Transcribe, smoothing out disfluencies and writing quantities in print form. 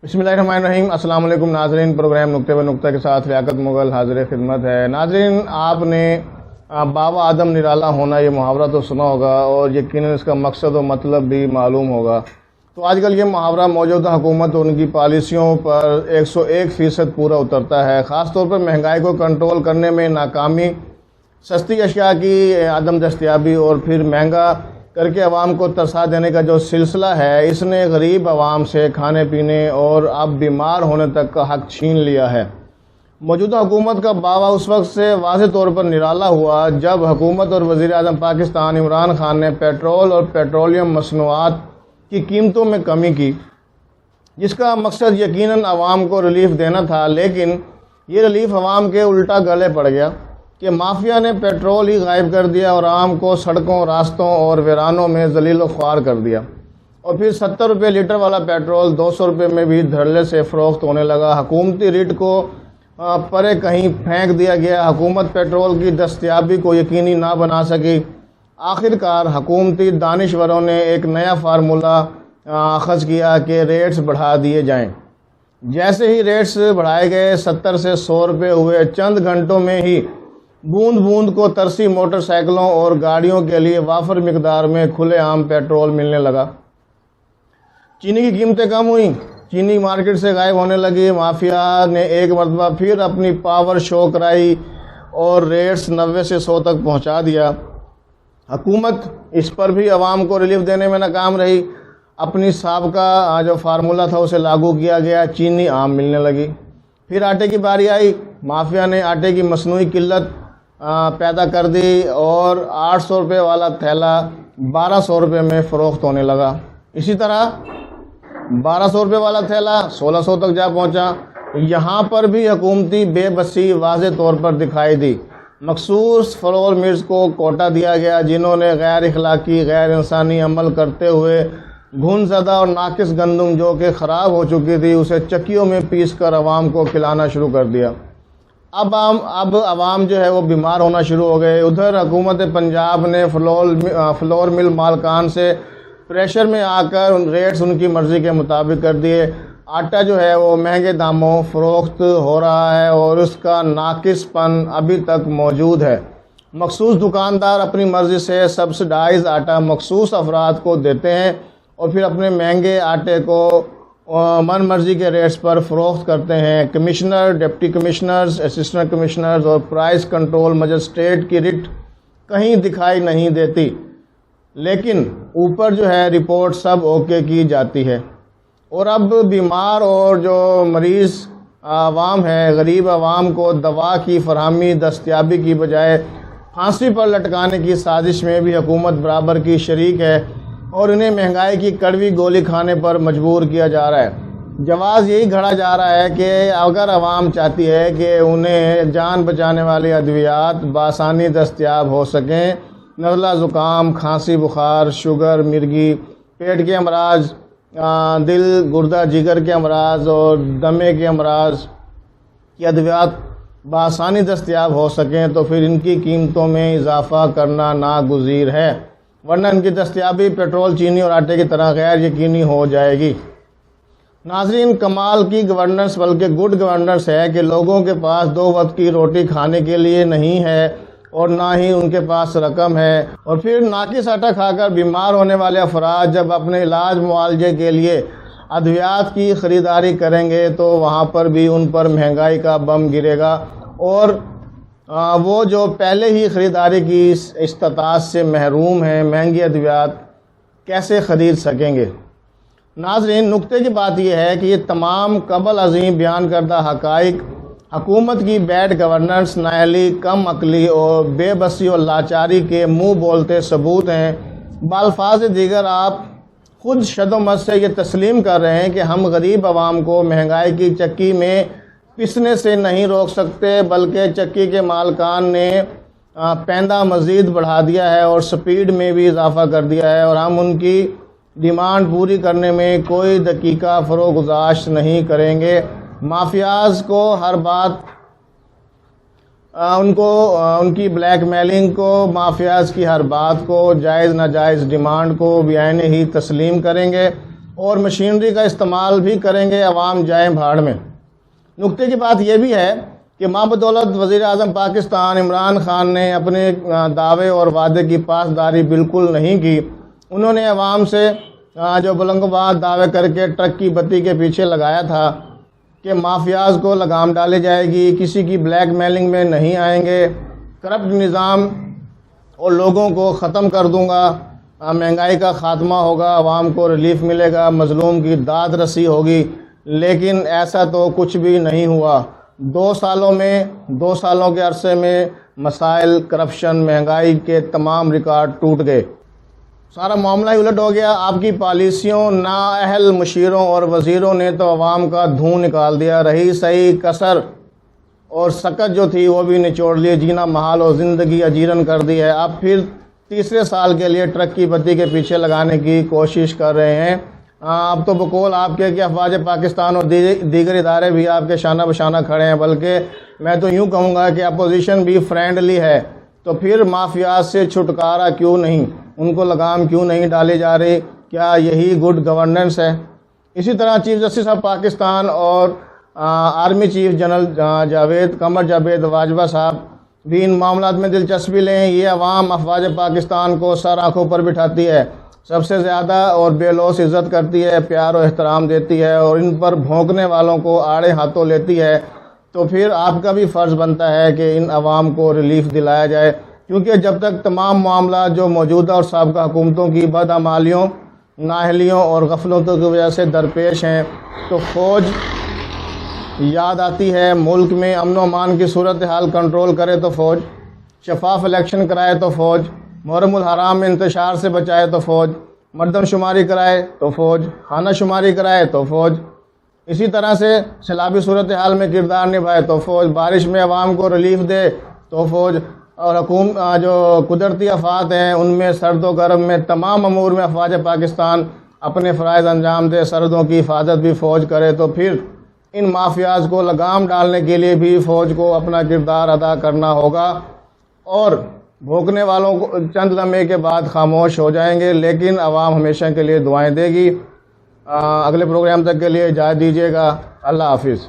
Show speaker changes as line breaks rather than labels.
بسم اللہ الرحمن الرحیم۔ السلام علیکم ناظرین، پروگرام نقطہ بہ نقطہ کے ساتھ لیاقت مغل حاضر خدمت ہے۔ ناظرین، آپ نے بابا آدم نرالا ہونا یہ محاورہ تو سنا ہوگا اور یقیناً اس کا مقصد و مطلب بھی معلوم ہوگا۔ تو آج کل یہ محاورہ موجودہ حکومت اور ان کی پالیسیوں پر 101% پورا اترتا ہے، خاص طور پر مہنگائی کو کنٹرول کرنے میں ناکامی، سستی اشیاء کی عدم دستیابی اور پھر مہنگا کر کے عوام کو ترسا دینے کا جو سلسلہ ہے، اس نے غریب عوام سے کھانے پینے اور اب بیمار ہونے تک کا حق چھین لیا ہے۔ موجودہ حکومت کا باوا اس وقت سے واضح طور پر نرالا ہوا جب حکومت اور وزیر اعظم پاکستان عمران خان نے پیٹرول اور پیٹرولیم مصنوعات کی قیمتوں میں کمی کی، جس کا مقصد یقیناً عوام کو ریلیف دینا تھا، لیکن یہ ریلیف عوام کے الٹا گلے پڑ گیا کہ مافیا نے پیٹرول ہی غائب کر دیا اور عوام کو سڑکوں، راستوں اور ویرانوں میں ذلیل و خوار کر دیا، اور پھر 70 روپے لیٹر والا پیٹرول 200 روپے میں بھی دھڑلے سے فروخت ہونے لگا۔ حکومتی ریٹ کو پرے کہیں پھینک دیا گیا، حکومت پیٹرول کی دستیابی کو یقینی نہ بنا سکی۔ آخرکار حکومتی دانشوروں نے ایک نیا فارمولہ اخذ کیا کہ ریٹس بڑھا دیے جائیں۔ جیسے ہی ریٹس بڑھائے گئے، 70 سے 100 روپے ہوئے، چند گھنٹوں میں ہی بوند بوند کو ترسی موٹر سائیکلوں اور گاڑیوں کے لیے وافر مقدار میں کھلے عام پیٹرول ملنے لگا۔ چینی کی قیمتیں کم ہوئیں، چینی مارکیٹ سے غائب ہونے لگی۔ مافیا نے ایک مرتبہ پھر اپنی پاور شو کرائی اور ریٹس 90 سے 100 تک پہنچا دیا۔ حکومت اس پر بھی عوام کو ریلیف دینے میں ناکام رہی۔ اپنی سابقہ جو فارمولہ تھا اسے لاگو کیا گیا، چینی عام ملنے لگی۔ پھر آٹے کی باری آئی، مافیا نے آٹے کی مصنوعی قلت پیدا کر دی اور 800 روپے والا تھیلا 1200 روپے میں فروخت ہونے لگا۔ اسی طرح 1200 روپے والا تھیلا 1600 تک جا پہنچا۔ یہاں پر بھی حکومتی بے بسی واضح طور پر دکھائی دی۔ مخصوص فلور ملز کو کوٹا دیا گیا، جنہوں نے غیر اخلاقی، غیر انسانی عمل کرتے ہوئے گھن زدہ اور ناقص گندم جو کہ خراب ہو چکی تھی اسے چکیوں میں پیس کر عوام کو کھلانا شروع کر دیا۔ اب عوام جو ہے وہ بیمار ہونا شروع ہو گئے۔ ادھر حکومت پنجاب نے فلور مل مالکان سے پریشر میں آ کر ریٹس ان کی مرضی کے مطابق کر دیے۔ آٹا جو ہے وہ مہنگے داموں فروخت ہو رہا ہے اور اس کا ناقص پن ابھی تک موجود ہے۔ مخصوص دکاندار اپنی مرضی سے سبسڈائز آٹا مخصوص افراد کو دیتے ہیں اور پھر اپنے مہنگے آٹے کو من مرضی کے ریٹس پر فروخت کرتے ہیں۔ Commissioner, deputy commissioners, assistant commissioners اور پرائس کنٹرول مجسٹریٹ کی ریٹ کہیں دکھائی نہیں دیتی، لیکن اوپر جو ہے رپورٹ سب اوکے کی جاتی ہے۔ اور اب بیمار اور جو مریض عوام ہے، غریب عوام کو دوا کی فراہمی دستیابی کی بجائے پھانسی پر لٹکانے کی سازش میں بھی حکومت برابر کی شریک ہے اور انہیں مہنگائی کی کڑوی گولی کھانے پر مجبور کیا جا رہا ہے۔ جواز یہی گھڑا جا رہا ہے کہ اگر عوام چاہتی ہے کہ انہیں جان بچانے والی ادویات بآسانی دستیاب ہو سکیں، نزلہ زکام، کھانسی، بخار، شوگر، مرگی، پیٹ کے امراض، دل، گردہ، جگر کے امراض اور دمے کے امراض کی ادویات بآسانی دستیاب ہو سکیں تو پھر ان کی قیمتوں میں اضافہ کرنا ناگزیر ہے، ورنہ ان کی دستیابی پیٹرول، چینی اور آٹے کی طرح غیر یقینی ہو جائے گی۔ ناظرین، کمال کی گورننس بلکہ گڈ گورننس ہے کہ لوگوں کے پاس 2 وقت کی روٹی کھانے کے لیے نہیں ہے اور نہ ہی ان کے پاس رقم ہے، اور پھر ناقص آٹا کھا کر بیمار ہونے والے افراد جب اپنے علاج معالجے کے لیے ادویات کی خریداری کریں گے تو وہاں پر بھی ان پر مہنگائی کا بم گرے گا اور وہ جو پہلے ہی خریداری کی استطاعت سے محروم ہیں، مہنگی ادویات کیسے خرید سکیں گے؟ ناظرین، نقطے کی بات یہ ہے کہ یہ تمام قبل ازیں بیان کردہ حقائق حکومت کی بیڈ گورننس، نااہلی، کم عقلی اور بے بسی اور لاچاری کے منہ بولتے ثبوت ہیں۔ بالفاظ دیگر آپ خود شد و مد سے یہ تسلیم کر رہے ہیں کہ ہم غریب عوام کو مہنگائی کی چکی میں پسنے سے نہیں روک سکتے، بلکہ چکی کے مالکان نے پیندہ مزید بڑھا دیا ہے اور سپیڈ میں بھی اضافہ کر دیا ہے، اور ہم ان کی ڈیمانڈ پوری کرنے میں کوئی دقیقہ فروگزاشت نہیں کریں گے۔ مافیاز کو ہر بات ان کی بلیک میلنگ کو، مافیاز کی ہر بات کو، جائز ناجائز ڈیمانڈ کو بعینِ ہی تسلیم کریں گے اور مشینری کا استعمال بھی کریں گے، عوام جائیں بھاڑ میں۔ نکتے کی بات یہ بھی ہے کہ ماں بدولت وزیر اعظم پاکستان عمران خان نے اپنے دعوے اور وعدے کی پاسداری بالکل نہیں کی۔ انہوں نے عوام سے جو بلند بات دعوے کر کے ٹرک کی بتی کے پیچھے لگایا تھا کہ مافیاز کو لگام ڈالی جائے گی، کسی کی بلیک میلنگ میں نہیں آئیں گے، کرپٹ نظام اور لوگوں کو ختم کر دوں گا، مہنگائی کا خاتمہ ہوگا، عوام کو ریلیف ملے گا، مظلوم کی داد رسی ہوگی، لیکن ایسا تو کچھ بھی نہیں ہوا۔ 2 سالوں کے عرصے میں مسائل، کرپشن، مہنگائی کے تمام ریکارڈ ٹوٹ گئے، سارا معاملہ ہی الٹ ہو گیا۔ آپ کی پالیسیوں، نااہل مشیروں اور وزیروں نے تو عوام کا دھوں نکال دیا، رہی صحیح کسر اور سکت جو تھی وہ بھی نچوڑ لیے، جینا محال اور زندگی اجیرن کر دی ہے۔ اب پھر تیسرے سال کے لیے ٹرک کی بتی کے پیچھے لگانے کی کوشش کر رہے ہیں۔ اب تو بقول آپ کے کہ افواج پاکستان اور دیگر ادارے بھی آپ کے شانہ بشانہ کھڑے ہیں، بلکہ میں تو یوں کہوں گا کہ اپوزیشن بھی فرینڈلی ہے، تو پھر مافیات سے چھٹکارا کیوں نہیں، ان کو لگام کیوں نہیں ڈالی جا رہی؟ کیا یہی گڈ گورننس ہے؟ اسی طرح چیف جسٹس آف پاکستان اور army chief general Qamar Javed Bajwa صاحب بھی ان معاملات میں دلچسپی لیں۔ یہ عوام افواج پاکستان کو سر آنکھوں پر بٹھاتی ہے، سب سے زیادہ اور بے لوث عزت کرتی ہے، پیار و احترام دیتی ہے اور ان پر بھونکنے والوں کو آڑے ہاتھوں لیتی ہے، تو پھر آپ کا بھی فرض بنتا ہے کہ ان عوام کو ریلیف دلایا جائے، کیونکہ جب تک تمام معاملات جو موجودہ اور سابقہ حکومتوں کی بدعمالیوں، نااہلیوں اور غفلتوں کی وجہ سے درپیش ہیں، تو فوج یاد آتی ہے۔ ملک میں امن و امان کی صورتحال کنٹرول کرے تو فوج، شفاف الیکشن کرائے تو فوج، محرم الحرام میں انتشار سے بچائے تو فوج، مردم شماری کرائے تو فوج، خانہ شماری کرائے تو فوج، اسی طرح سے سیلابی صورتحال میں کردار نبھائے تو فوج، بارش میں عوام کو ریلیف دے تو فوج، اور جو قدرتی آفات ہیں ان میں سرد و گرم میں تمام امور میں افواج پاکستان اپنے فرائض انجام دے، سرحدوں کی حفاظت بھی فوج کرے، تو پھر ان مافیاز کو لگام ڈالنے کے لیے بھی فوج کو اپنا کردار ادا کرنا ہوگا، اور بھونکنے والوں کو چند لمحے کے بعد خاموش ہو جائیں گے، لیکن عوام ہمیشہ کے لیے دعائیں دے گی۔ اگلے پروگرام تک کے لیے اجازت دیجیے گا، اللہ حافظ۔